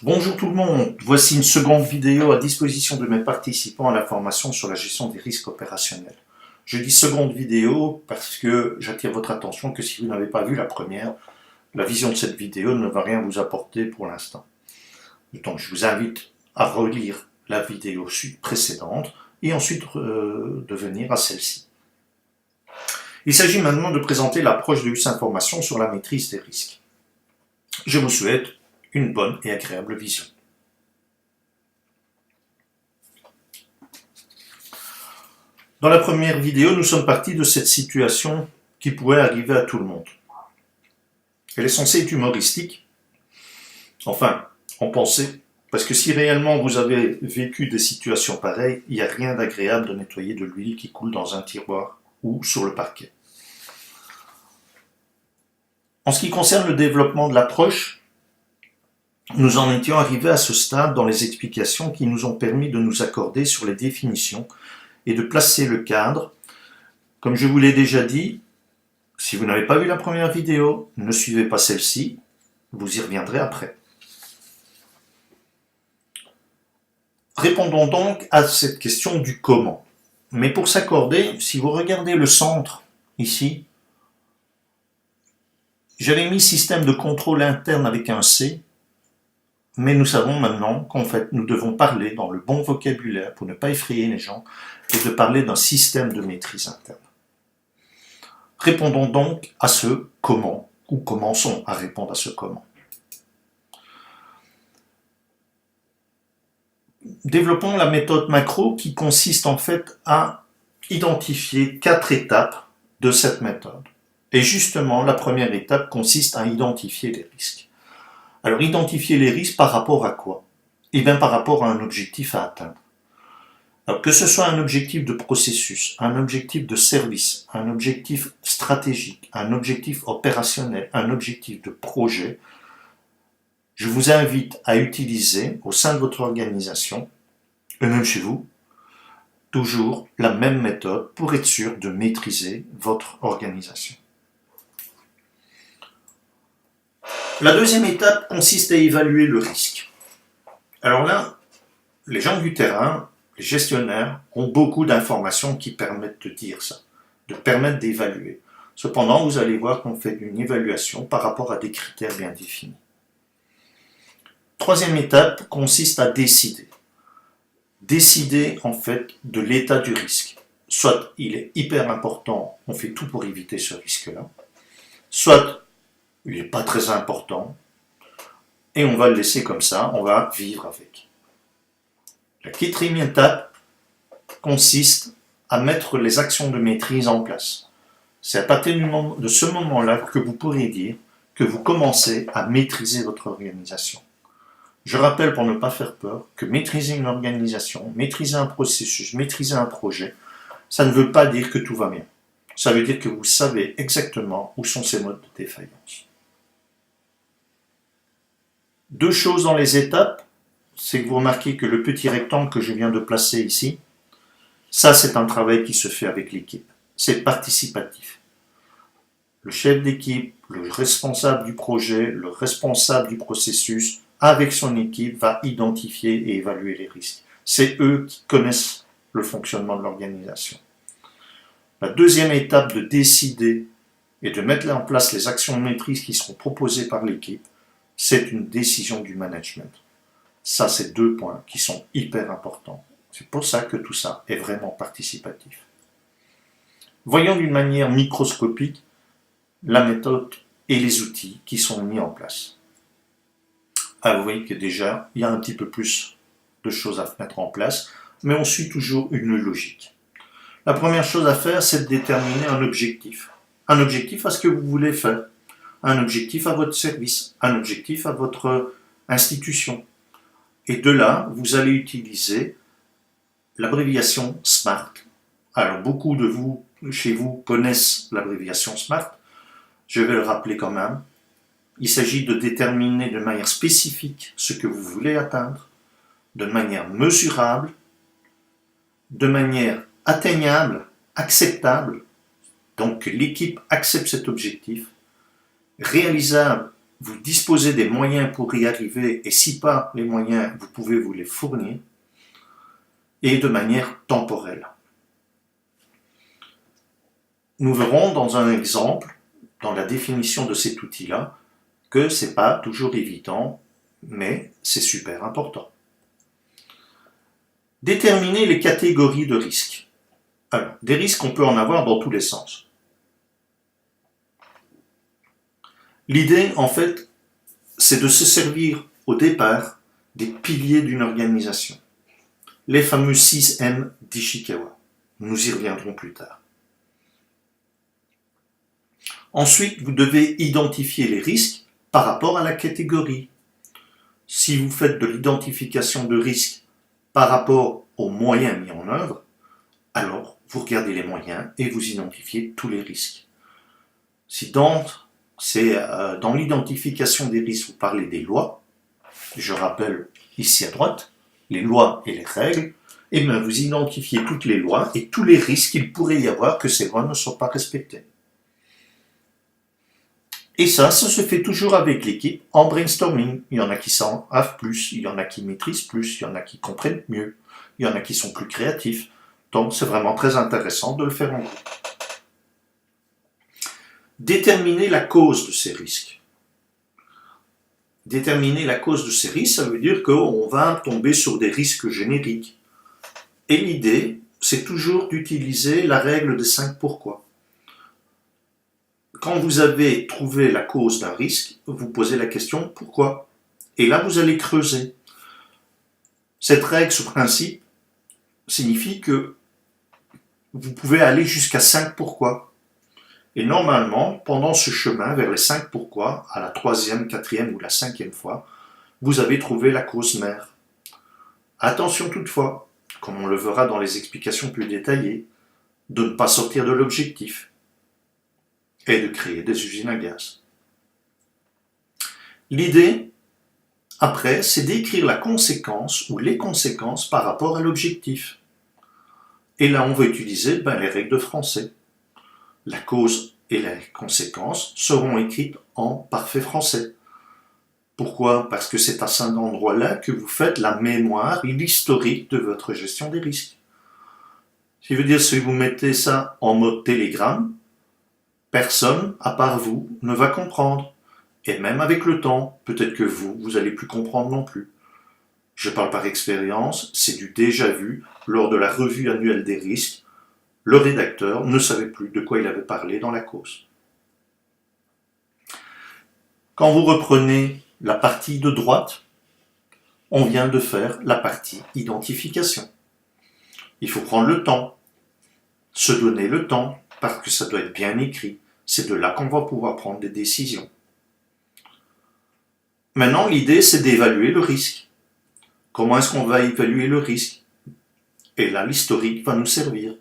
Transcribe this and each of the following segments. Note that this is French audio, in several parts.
Bonjour tout le monde, voici une seconde vidéo à disposition de mes participants à la formation sur la gestion des risques opérationnels. Je dis seconde vidéo parce que j'attire votre attention que si vous n'avez pas vu la première, la vision de cette vidéo ne va rien vous apporter pour l'instant. Donc je vous invite à relire la vidéo précédente et ensuite de venir à celle-ci. Il s'agit maintenant de présenter l'approche de US Information sur la maîtrise des risques. Je vous souhaite une bonne et agréable vision. Dans la première vidéo, nous sommes partis de cette situation qui pourrait arriver à tout le monde. Elle est censée être humoristique, enfin, on pensait, parce que si réellement vous avez vécu des situations pareilles, il n'y a rien d'agréable de nettoyer de l'huile qui coule dans un tiroir ou sur le parquet. En ce qui concerne le développement de l'approche, nous en étions arrivés à ce stade dans les explications qui nous ont permis de nous accorder sur les définitions et de placer le cadre. Comme je vous l'ai déjà dit, si vous n'avez pas vu la première vidéo, ne suivez pas celle-ci, vous y reviendrez après. Répondons donc à cette question du comment. Mais pour s'accorder, si vous regardez le centre, ici, j'avais mis système de contrôle interne avec un C, mais nous savons maintenant qu'en fait, nous devons parler dans le bon vocabulaire pour ne pas effrayer les gens et de parler d'un système de maîtrise interne. Répondons donc à ce comment, ou commençons à répondre à ce comment. Développons la méthode macro qui consiste en fait à identifier 4 étapes de cette méthode. Et justement, la première étape consiste à identifier les risques. Alors, identifier les risques par rapport à quoi? Eh bien, par rapport à un objectif à atteindre. Alors, que ce soit un objectif de processus, un objectif de service, un objectif stratégique, un objectif opérationnel, un objectif de projet, je vous invite à utiliser au sein de votre organisation, et même chez vous, toujours la même méthode pour être sûr de maîtriser votre organisation. La deuxième étape consiste à évaluer le risque. Alors là, les gens du terrain, les gestionnaires, ont beaucoup d'informations qui permettent de dire ça, de permettre d'évaluer. Cependant, vous allez voir qu'on fait une évaluation par rapport à des critères bien définis. Troisième étape consiste à décider. Décider en fait de l'état du risque. Soit il est hyper important, on fait tout pour éviter ce risque-là, soit il n'est pas très important, et on va le laisser comme ça, on va vivre avec. La quatrième étape consiste à mettre les actions de maîtrise en place. C'est à partir de ce moment-là que vous pourrez dire que vous commencez à maîtriser votre organisation. Je rappelle pour ne pas faire peur que maîtriser une organisation, maîtriser un processus, maîtriser un projet, ça ne veut pas dire que tout va bien. Ça veut dire que vous savez exactement où sont ces modes de défaillance. Deux choses dans les étapes, c'est que vous remarquez que le petit rectangle que je viens de placer ici, ça c'est un travail qui se fait avec l'équipe. C'est participatif. Le chef d'équipe, le responsable du projet, le responsable du processus, avec son équipe, va identifier et évaluer les risques. C'est eux qui connaissent le fonctionnement de l'organisation. La deuxième étape de décider et de mettre en place les actions de maîtrise qui seront proposées par l'équipe, c'est une décision du management. Ça, c'est deux points qui sont hyper importants. C'est pour ça que tout ça est vraiment participatif. Voyons d'une manière microscopique la méthode et les outils qui sont mis en place. Ah, vous voyez que déjà, il y a un petit peu plus de choses à mettre en place, mais on suit toujours une logique. La première chose à faire, c'est de déterminer un objectif. Un objectif à ce que vous voulez faire. Un objectif à votre service, un objectif à votre institution. Et de là, vous allez utiliser l'abréviation SMART. Alors, beaucoup de vous, chez vous, connaissent l'abréviation SMART. Je vais le rappeler quand même. Il s'agit de déterminer de manière spécifique ce que vous voulez atteindre, de manière mesurable, de manière atteignable, acceptable, donc que l'équipe accepte cet objectif, réalisable vous disposez des moyens pour y arriver, et si pas les moyens, vous pouvez vous les fournir, et de manière temporelle. Nous verrons dans un exemple, dans la définition de cet outil-là, que ce n'est pas toujours évident, mais c'est super important. Déterminer les catégories de risques. Alors, des risques, on peut en avoir dans tous les sens. L'idée, en fait, c'est de se servir au départ des piliers d'une organisation. Les fameux 6M d'Ishikawa. Nous y reviendrons plus tard. Ensuite, vous devez identifier les risques par rapport à la catégorie. Si vous faites de l'identification de risques par rapport aux moyens mis en œuvre, alors vous regardez les moyens et vous identifiez tous les risques. Si dans l'identification des risques, vous parlez des lois, je rappelle ici à droite, les lois et les règles, et bien vous identifiez toutes les lois et tous les risques qu'il pourrait y avoir que ces lois ne soient pas respectées. Et ça se fait toujours avec l'équipe en brainstorming. Il y en a qui s'en savent plus, il y en a qui maîtrisent plus, il y en a qui comprennent mieux, il y en a qui sont plus créatifs. Donc c'est vraiment très intéressant de le faire en groupe. Déterminer la cause de ces risques. Déterminer la cause de ces risques, ça veut dire qu'on va tomber sur des risques génériques. Et l'idée, c'est toujours d'utiliser la règle des 5 pourquoi. Quand vous avez trouvé la cause d'un risque, vous posez la question pourquoi. Et là, vous allez creuser. Cette règle, ce principe, signifie que vous pouvez aller jusqu'à 5 pourquoi. Et normalement, pendant ce chemin vers les 5 pourquoi, à la 3e, 4e ou la 5e fois, vous avez trouvé la cause mère. Attention toutefois, comme on le verra dans les explications plus détaillées, de ne pas sortir de l'objectif et de créer des usines à gaz. L'idée, après, c'est d'écrire la conséquence ou les conséquences par rapport à l'objectif. Et là, on va utiliser les règles de français. La cause et les conséquences seront écrites en parfait français. Pourquoi? Parce que c'est à cet endroit-là que vous faites la mémoire et l'historique de votre gestion des risques. Ce qui veut dire, si vous mettez ça en mode télégramme, personne, à part vous, ne va comprendre. Et même avec le temps, peut-être que vous n'allez plus comprendre non plus. Je parle par expérience, c'est du déjà vu. Lors de la revue annuelle des risques, le rédacteur ne savait plus de quoi il avait parlé dans la cause. Quand vous reprenez la partie de droite, on vient de faire la partie identification. Il faut prendre le temps, se donner le temps, parce que ça doit être bien écrit. C'est de là qu'on va pouvoir prendre des décisions. Maintenant, l'idée, c'est d'évaluer le risque. Comment est-ce qu'on va évaluer le risque? Et là, l'historique va nous servir.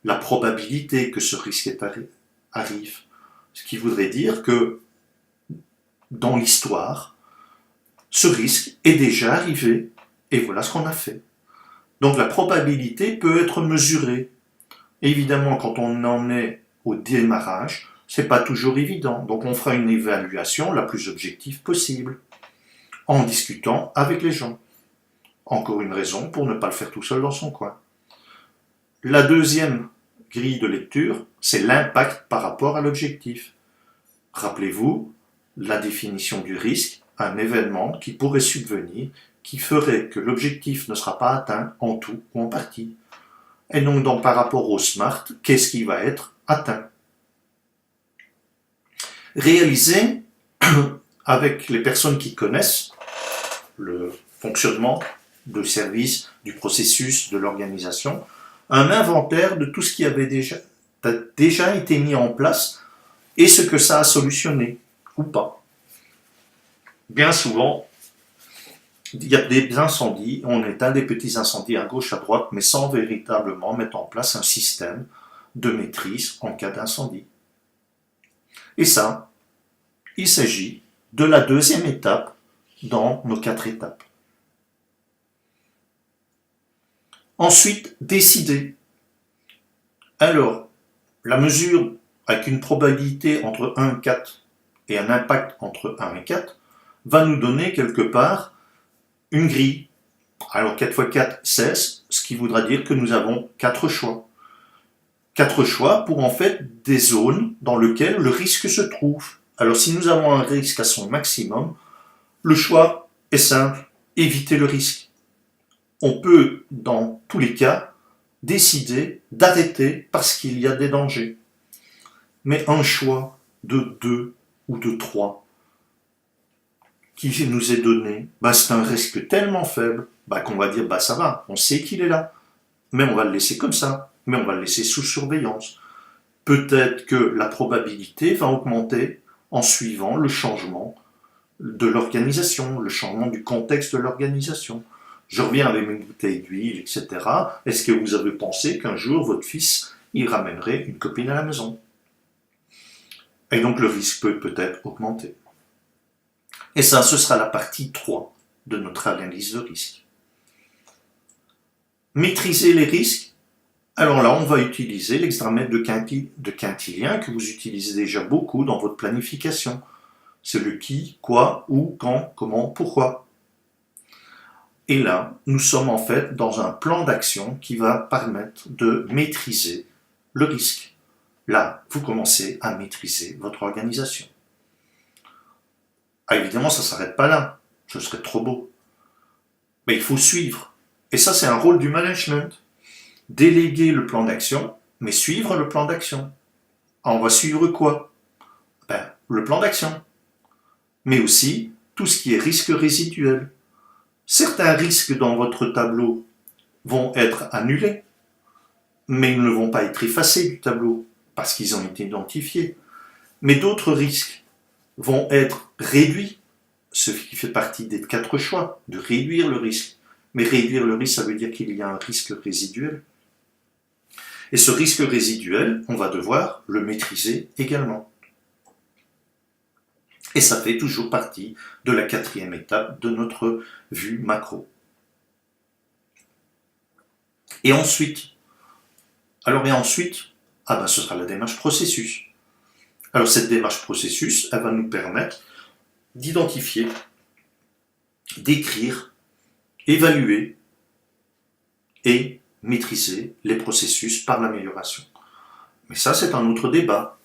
La probabilité que ce risque arrive. Ce qui voudrait dire que dans l'histoire, ce risque est déjà arrivé et voilà ce qu'on a fait. Donc la probabilité peut être mesurée. Évidemment, quand on en est au démarrage, c'est pas toujours évident. Donc on fera une évaluation la plus objective possible en discutant avec les gens. Encore une raison pour ne pas le faire tout seul dans son coin. La deuxième grille de lecture, c'est l'impact par rapport à l'objectif. Rappelez-vous, la définition du risque, un événement qui pourrait subvenir, qui ferait que l'objectif ne sera pas atteint en tout ou en partie. Et donc par rapport au SMART, qu'est-ce qui va être atteint? Réaliser avec les personnes qui connaissent le fonctionnement du service, du processus, de l'organisation, un inventaire de tout ce qui avait déjà été mis en place et ce que ça a solutionné ou pas. Bien souvent, il y a des incendies, on éteint des petits incendies à gauche, à droite, mais sans véritablement mettre en place un système de maîtrise en cas d'incendie. Et ça, il s'agit de la deuxième étape dans nos 4 étapes. Ensuite, décider. Alors, la mesure avec une probabilité entre 1 et 4 et un impact entre 1 et 4 va nous donner quelque part une grille. Alors 4 x 4, 16, ce qui voudra dire que nous avons 4 choix. 4 choix pour en fait des zones dans lesquelles le risque se trouve. Alors si nous avons un risque à son maximum, le choix est simple, éviter le risque. On peut, dans tous les cas, décider d'arrêter parce qu'il y a des dangers. Mais un choix de 2 ou de 3 qui nous est donné, c'est un risque tellement faible qu'on va dire ça va, on sait qu'il est là, mais on va le laisser comme ça, mais on va le laisser sous surveillance. Peut-être que la probabilité va augmenter en suivant le changement de l'organisation, le changement du contexte de l'organisation. Je reviens avec mes bouteilles d'huile, etc. Est-ce que vous avez pensé qu'un jour votre fils il ramènerait une copine à la maison? Et donc le risque peut peut-être augmenter. Et ça, ce sera la partie 3 de notre analyse de risque. Maîtriser les risques. Alors là, on va utiliser l'extramètre de Quintilien que vous utilisez déjà beaucoup dans votre planification. C'est le qui, quoi, où, quand, comment, pourquoi. Et là, nous sommes en fait dans un plan d'action qui va permettre de maîtriser le risque. Là, vous commencez à maîtriser votre organisation. Évidemment, ça ne s'arrête pas là. Ce serait trop beau. Mais il faut suivre. Et ça, c'est un rôle du management. Déléguer le plan d'action, mais suivre le plan d'action. On va suivre quoi? Le plan d'action. Mais aussi tout ce qui est risque résiduel. Certains risques dans votre tableau vont être annulés, mais ils ne vont pas être effacés du tableau, parce qu'ils ont été identifiés. Mais d'autres risques vont être réduits, ce qui fait partie des 4 choix, de réduire le risque. Mais réduire le risque, ça veut dire qu'il y a un risque résiduel. Et ce risque résiduel, on va devoir le maîtriser également. Et ça fait toujours partie de la 4e étape de notre vue macro. Et ensuite, ce sera la démarche processus. Alors cette démarche processus, elle va nous permettre d'identifier, d'écrire, évaluer et maîtriser les processus par l'amélioration. Mais ça, c'est un autre débat.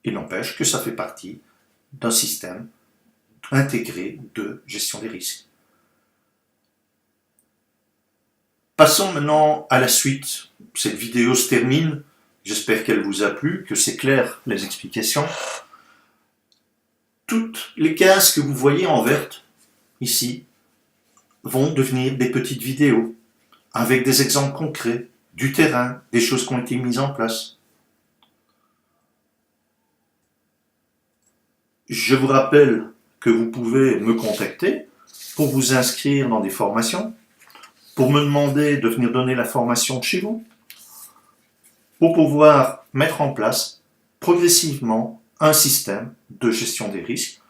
Il n'empêche que ça fait partie d'un système intégré de gestion des risques. Passons maintenant à la suite. Cette vidéo se termine. J'espère qu'elle vous a plu, que c'est clair les explications. Toutes les cases que vous voyez en verte, ici, vont devenir des petites vidéos, avec des exemples concrets, du terrain, des choses qui ont été mises en place. Je vous rappelle que vous pouvez me contacter pour vous inscrire dans des formations, pour me demander de venir donner la formation chez vous, pour pouvoir mettre en place progressivement un système de gestion des risques.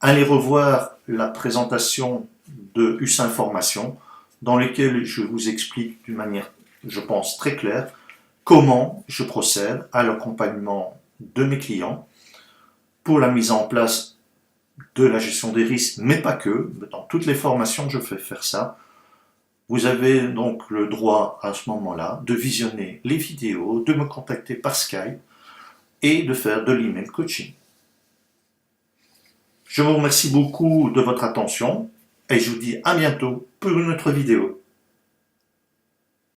Allez revoir la présentation de US Information dans laquelle je vous explique d'une manière, je pense, très claire comment je procède à l'accompagnement de mes clients pour la mise en place de la gestion des risques, mais pas que. Dans toutes les formations, je fais faire ça. Vous avez donc le droit à ce moment-là de visionner les vidéos, de me contacter par Skype et de faire de l'email coaching. Je vous remercie beaucoup de votre attention et je vous dis à bientôt pour une autre vidéo.